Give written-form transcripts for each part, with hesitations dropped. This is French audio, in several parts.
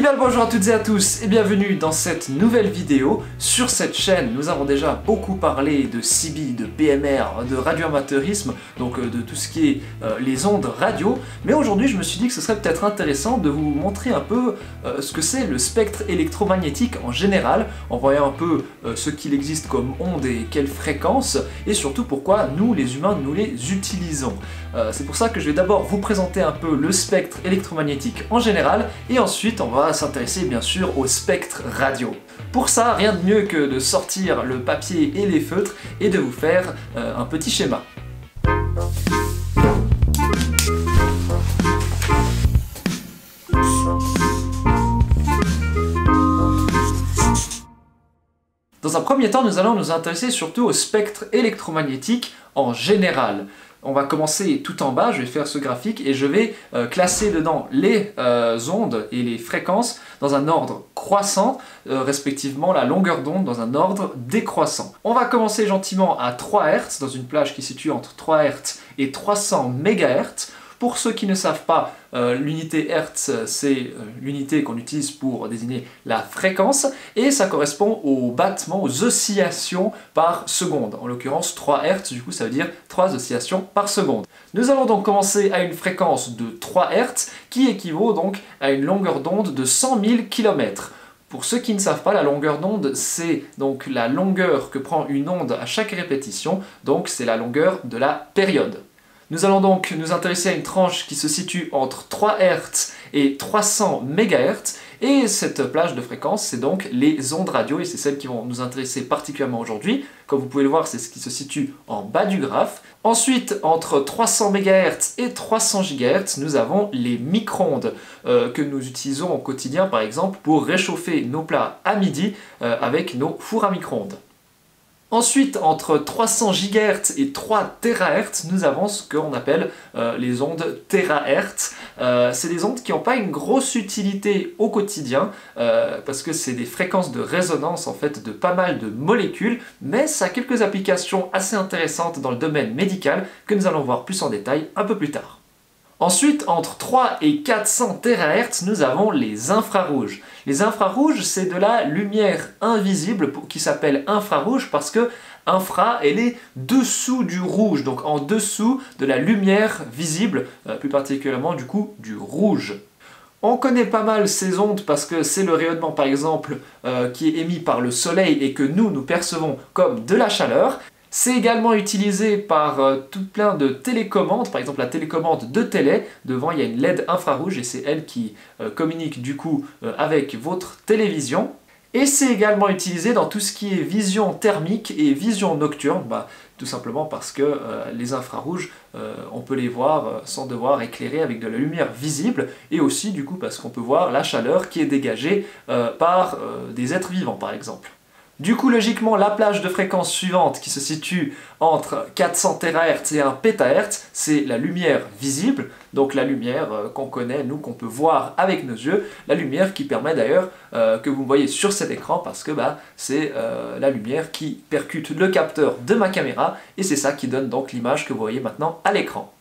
bien le bonjour à toutes et à tous et bienvenue dans cette nouvelle vidéo. Sur cette chaîne, nous avons déjà beaucoup parlé de CB, de PMR, de radioamateurisme, donc de tout ce qui est les ondes radio. Mais aujourd'hui, je me suis dit que ce serait peut-être intéressant de vous montrer un peu ce que c'est le spectre électromagnétique en général, en voyant un peu ce qu'il existe comme ondes et quelles fréquences, et surtout pourquoi nous, les humains, nous les utilisons. C'est pour ça que je vais d'abord vous présenter un peu le spectre électromagnétique en général, et ensuite on va s'intéresser bien sûr au spectre radio. Pour ça, rien de mieux que de sortir le papier et les feutres et de vous faire un petit schéma. Dans un premier temps, nous allons nous intéresser surtout au spectre électromagnétique en général. On va commencer tout en bas, je vais faire ce graphique et je vais classer dedans les ondes et les fréquences dans un ordre croissant, respectivement la longueur d'onde dans un ordre décroissant. On va commencer gentiment à 3 Hz, dans une plage qui se situe entre 3 Hz et 300 MHz. Pour ceux qui ne savent pas, l'unité Hertz, c'est l'unité qu'on utilise pour désigner la fréquence, et ça correspond aux battements, aux oscillations par seconde. En l'occurrence, 3 Hz, du coup, ça veut dire 3 oscillations par seconde. Nous allons donc commencer à une fréquence de 3 Hz, qui équivaut donc à une longueur d'onde de 100 000 km. Pour ceux qui ne savent pas, la longueur d'onde, c'est donc la longueur que prend une onde à chaque répétition, donc c'est la longueur de la période. Nous allons donc nous intéresser à une tranche qui se situe entre 3 Hz et 300 MHz, et cette plage de fréquence, c'est donc les ondes radio, et c'est celles qui vont nous intéresser particulièrement aujourd'hui. Comme vous pouvez le voir, c'est ce qui se situe en bas du graphe. Ensuite, entre 300 MHz et 300 GHz, nous avons les micro-ondes que nous utilisons au quotidien, par exemple, pour réchauffer nos plats à midi avec nos fours à micro-ondes. Ensuite, entre 300 GHz et 3 THz, nous avons ce qu'on appelle les ondes TH. C'est des ondes qui n'ont pas une grosse utilité au quotidien, parce que c'est des fréquences de résonance en fait de pas mal de molécules, mais ça a quelques applications assez intéressantes dans le domaine médical que nous allons voir plus en détail un peu plus tard. Ensuite, entre 3 et 400 THz, nous avons les infrarouges. Les infrarouges, c'est de la lumière invisible qui s'appelle infrarouge parce que infra, elle est dessous du rouge, donc en dessous de la lumière visible, plus particulièrement du coup du rouge. On connaît pas mal ces ondes parce que c'est le rayonnement par exemple qui est émis par le soleil et que nous percevons comme de la chaleur. C'est également utilisé par tout plein de télécommandes, par exemple la télécommande de télé. Devant il y a une LED infrarouge et c'est elle qui communique du coup avec votre télévision. Et c'est également utilisé dans tout ce qui est vision thermique et vision nocturne, tout simplement parce que les infrarouges, on peut les voir sans devoir éclairer avec de la lumière visible, et aussi du coup parce qu'on peut voir la chaleur qui est dégagée par des êtres vivants par exemple. Du coup, logiquement, la plage de fréquence suivante qui se situe entre 400 THz et 1 PHz, c'est la lumière visible, donc la lumière qu'on connaît, nous, qu'on peut voir avec nos yeux, la lumière qui permet d'ailleurs que vous voyez sur cet écran parce que c'est la lumière qui percute le capteur de ma caméra et c'est ça qui donne donc l'image que vous voyez maintenant à l'écran.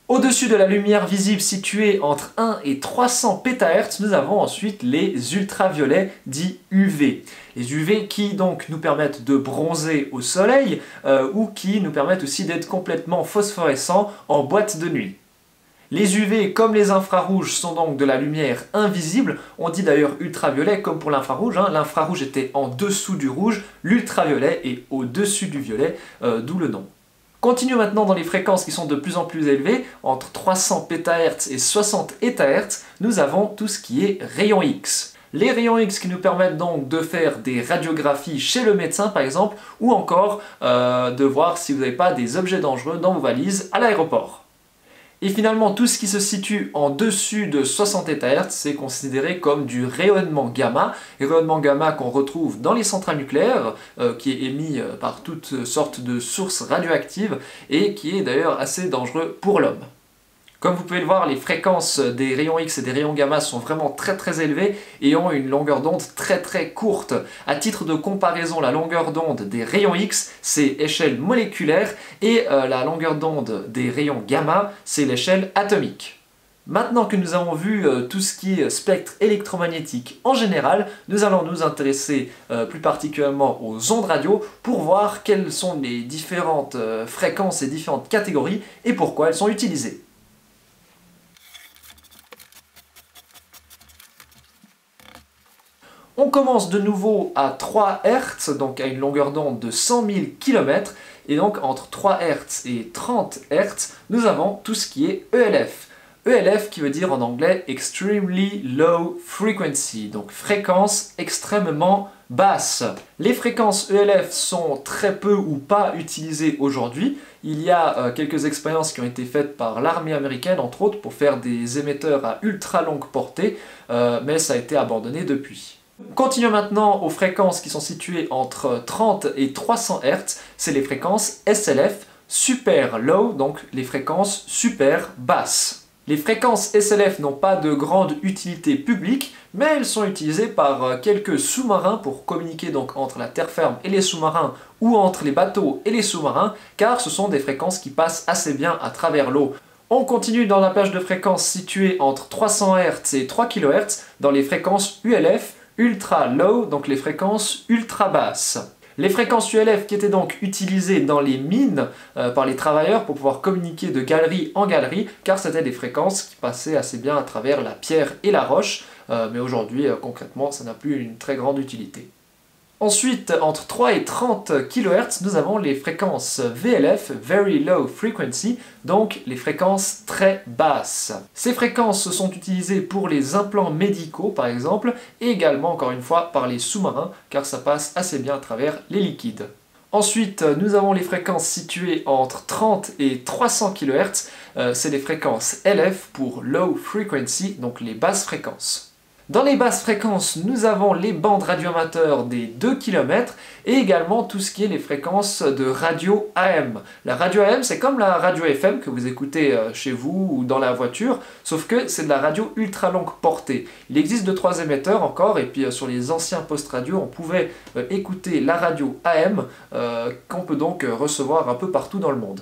Au-dessus de la lumière visible située entre 1 et 300 PHz, nous avons ensuite les ultraviolets dits UV. Les UV qui donc nous permettent de bronzer au soleil ou qui nous permettent aussi d'être complètement phosphorescents en boîte de nuit. Les UV comme les infrarouges sont donc de la lumière invisible, on dit d'ailleurs ultraviolet comme pour l'infrarouge, l'infrarouge était en dessous du rouge, l'ultraviolet est au-dessus du violet, d'où le nom. Continuons maintenant dans les fréquences qui sont de plus en plus élevées, entre 300 PHz et 60 ETH, nous avons tout ce qui est rayons X. Les rayons X qui nous permettent donc de faire des radiographies chez le médecin par exemple, ou encore de voir si vous n'avez pas des objets dangereux dans vos valises à l'aéroport. Et finalement, tout ce qui se situe en dessus de 60 THz, c'est considéré comme du rayonnement gamma qu'on retrouve dans les centrales nucléaires, qui est émis par toutes sortes de sources radioactives et qui est d'ailleurs assez dangereux pour l'homme. Comme vous pouvez le voir, les fréquences des rayons X et des rayons gamma sont vraiment très élevées et ont une longueur d'onde très courte. À titre de comparaison, la longueur d'onde des rayons X, c'est échelle moléculaire et la longueur d'onde des rayons gamma, c'est l'échelle atomique. Maintenant que nous avons vu tout ce qui est spectre électromagnétique en général, nous allons nous intéresser plus particulièrement aux ondes radio pour voir quelles sont les différentes fréquences et différentes catégories et pourquoi elles sont utilisées. On commence de nouveau à 3 Hz, donc à une longueur d'onde de 100 000 km, et donc entre 3 Hz et 30 Hz, nous avons tout ce qui est ELF. ELF qui veut dire en anglais Extremely Low Frequency, donc fréquence extrêmement basse. Les fréquences ELF sont très peu ou pas utilisées aujourd'hui. Il y a quelques expériences qui ont été faites par l'armée américaine, entre autres, pour faire des émetteurs à ultra longue portée, mais ça a été abandonné depuis. Continuons maintenant aux fréquences qui sont situées entre 30 et 300 Hz, c'est les fréquences SLF, super low, donc les fréquences super basses. Les fréquences SLF n'ont pas de grande utilité publique, mais elles sont utilisées par quelques sous-marins pour communiquer donc entre la terre ferme et les sous-marins ou entre les bateaux et les sous-marins, car ce sont des fréquences qui passent assez bien à travers l'eau. On continue dans la plage de fréquences située entre 300 Hz et 3 kHz dans les fréquences ULF, ultra low, donc les fréquences ultra basses. Les fréquences ULF qui étaient donc utilisées dans les mines par les travailleurs pour pouvoir communiquer de galerie en galerie, car c'était des fréquences qui passaient assez bien à travers la pierre et la roche, mais aujourd'hui concrètement ça n'a plus une très grande utilité. Ensuite, entre 3 et 30 kHz, nous avons les fréquences VLF, Very Low Frequency, donc les fréquences très basses. Ces fréquences sont utilisées pour les implants médicaux par exemple, et également encore une fois par les sous-marins, car ça passe assez bien à travers les liquides. Ensuite, nous avons les fréquences situées entre 30 et 300 kHz, c'est les fréquences LF pour Low Frequency, donc les basses fréquences. Dans les basses fréquences, nous avons les bandes radioamateurs des 2 km et également tout ce qui est les fréquences de radio AM. La radio AM, c'est comme la radio FM que vous écoutez chez vous ou dans la voiture, sauf que c'est de la radio ultra longue portée. Il existe 2-3 émetteurs encore, et puis sur les anciens postes radio, on pouvait écouter la radio AM qu'on peut donc recevoir un peu partout dans le monde.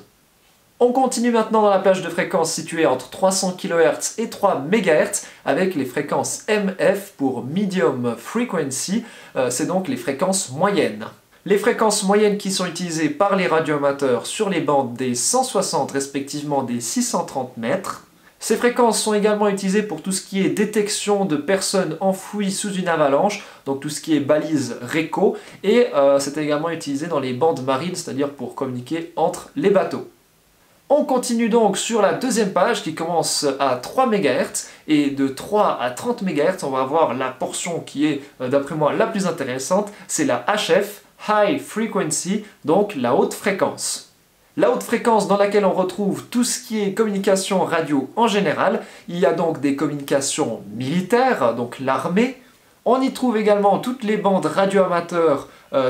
On continue maintenant dans la plage de fréquences située entre 300 kHz et 3 MHz avec les fréquences MF pour Medium Frequency, c'est donc les fréquences moyennes. Les fréquences moyennes qui sont utilisées par les radioamateurs sur les bandes des 160 respectivement des 630 mètres. Ces fréquences sont également utilisées pour tout ce qui est détection de personnes enfouies sous une avalanche, donc tout ce qui est balise RECO, et c'est également utilisé dans les bandes marines, c'est-à-dire pour communiquer entre les bateaux. On continue donc sur la deuxième page qui commence à 3 MHz et de 3 à 30 MHz, on va voir la portion qui est d'après moi la plus intéressante, c'est la HF, High Frequency, donc la haute fréquence. La haute fréquence dans laquelle on retrouve tout ce qui est communication radio en général, il y a donc des communications militaires, donc l'armée. On y trouve également toutes les bandes radioamateurs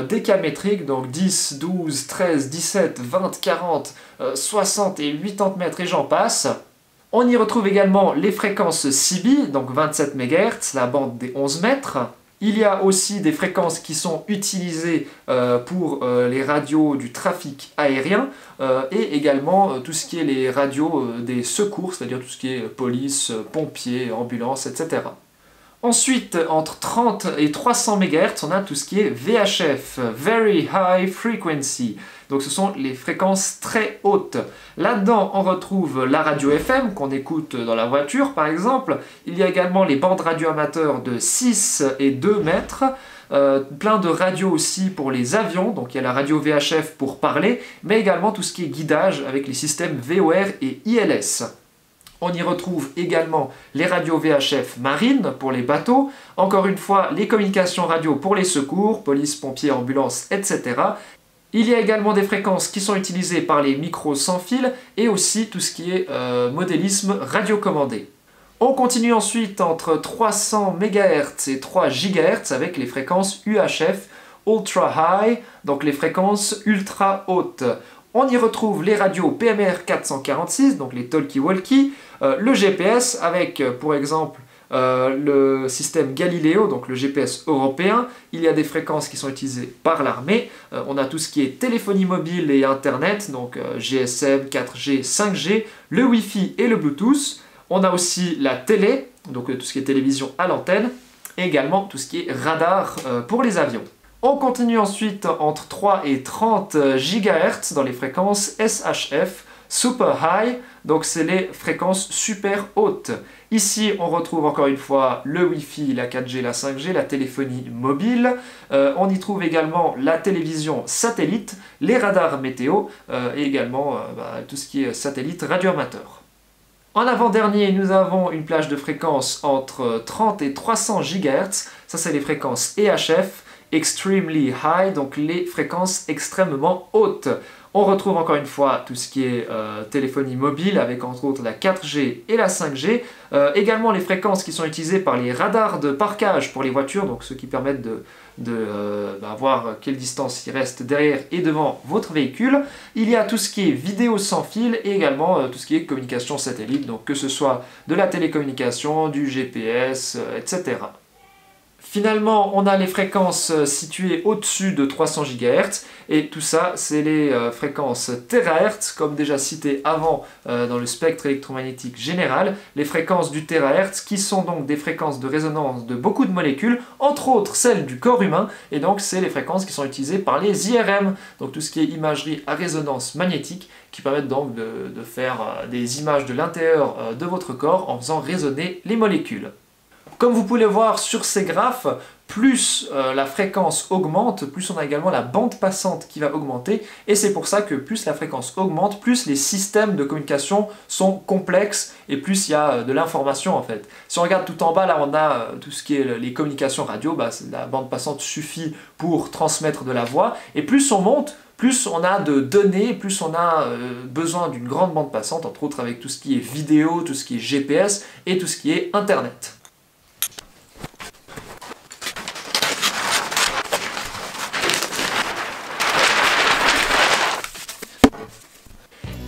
décamétriques, donc 10, 12, 13, 17, 20, 40, 60 et 80 mètres et j'en passe. On y retrouve également les fréquences CB, donc 27 MHz, la bande des 11 mètres. Il y a aussi des fréquences qui sont utilisées pour les radios du trafic aérien et également tout ce qui est les radios des secours, c'est-à-dire tout ce qui est police, pompiers, ambulances, etc. Ensuite, entre 30 et 300 MHz, on a tout ce qui est VHF, Very High Frequency. Donc ce sont les fréquences très hautes. Là-dedans, on retrouve la radio FM qu'on écoute dans la voiture par exemple. Il y a également les bandes radioamateurs de 6 et 2 mètres. Plein de radios aussi pour les avions, donc il y a la radio VHF pour parler, mais également tout ce qui est guidage avec les systèmes VOR et ILS. On y retrouve également les radios VHF marines pour les bateaux, encore une fois les communications radio pour les secours, police, pompiers, ambulances, etc. Il y a également des fréquences qui sont utilisées par les micros sans fil et aussi tout ce qui est modélisme radiocommandé. On continue ensuite entre 300 MHz et 3 GHz avec les fréquences UHF, Ultra High, donc les fréquences ultra hautes. On y retrouve les radios PMR 446, donc les talkie-walkie, le GPS avec, pour exemple, le système Galileo, donc le GPS européen. Il y a des fréquences qui sont utilisées par l'armée. On a tout ce qui est téléphonie mobile et Internet, donc GSM, 4G, 5G, le Wi-Fi et le Bluetooth. On a aussi la télé, donc tout ce qui est télévision à l'antenne, et également tout ce qui est radar pour les avions. On continue ensuite entre 3 et 30 GHz dans les fréquences SHF, Super High, donc c'est les fréquences super hautes. Ici, on retrouve encore une fois le Wi-Fi, la 4G, la 5G, la téléphonie mobile. On y trouve également la télévision satellite, les radars météo et également tout ce qui est satellite radioamateur. En avant-dernier, nous avons une plage de fréquences entre 30 et 300 GHz. Ça, c'est les fréquences EHF, Extremely High, donc les fréquences extrêmement hautes. On retrouve encore une fois tout ce qui est téléphonie mobile avec entre autres la 4G et la 5G. Également les fréquences qui sont utilisées par les radars de parkage pour les voitures, donc ceux qui permettent de voir quelle distance il reste derrière et devant votre véhicule. Il y a tout ce qui est vidéo sans fil et également tout ce qui est communication satellite, donc que ce soit de la télécommunication, du GPS, etc. Finalement, on a les fréquences situées au-dessus de 300 GHz et tout ça, c'est les fréquences THz, comme déjà cité avant dans le spectre électromagnétique général, les fréquences du THz qui sont donc des fréquences de résonance de beaucoup de molécules, entre autres celles du corps humain, et donc c'est les fréquences qui sont utilisées par les IRM, donc tout ce qui est imagerie à résonance magnétique, qui permettent donc de faire des images de l'intérieur de votre corps en faisant résonner les molécules. Comme vous pouvez le voir sur ces graphes, plus la fréquence augmente, plus on a également la bande passante qui va augmenter, et c'est pour ça que plus la fréquence augmente, plus les systèmes de communication sont complexes, et plus il y a de l'information en fait. Si on regarde tout en bas, là on a tout ce qui est les communications radio, la bande passante suffit pour transmettre de la voix, et plus on monte, plus on a de données, plus on a besoin d'une grande bande passante, entre autres avec tout ce qui est vidéo, tout ce qui est GPS, et tout ce qui est Internet.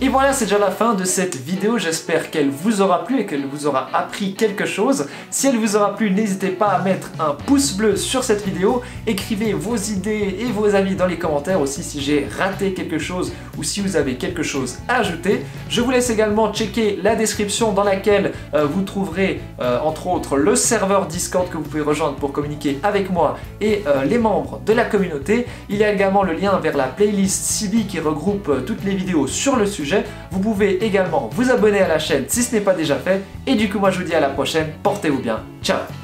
Et voilà, c'est déjà la fin de cette vidéo, j'espère qu'elle vous aura plu et qu'elle vous aura appris quelque chose. Si elle vous aura plu, n'hésitez pas à mettre un pouce bleu sur cette vidéo, écrivez vos idées et vos avis dans les commentaires aussi si j'ai raté quelque chose ou si vous avez quelque chose à ajouter. Je vous laisse également checker la description dans laquelle vous trouverez entre autres le serveur Discord que vous pouvez rejoindre pour communiquer avec moi et les membres de la communauté. Il y a également le lien vers la playlist Cibi qui regroupe toutes les vidéos sur le sujet. Vous pouvez également vous abonner à la chaîne si ce n'est pas déjà fait. Et du coup, moi je vous dis à la prochaine. Portez-vous bien. Ciao!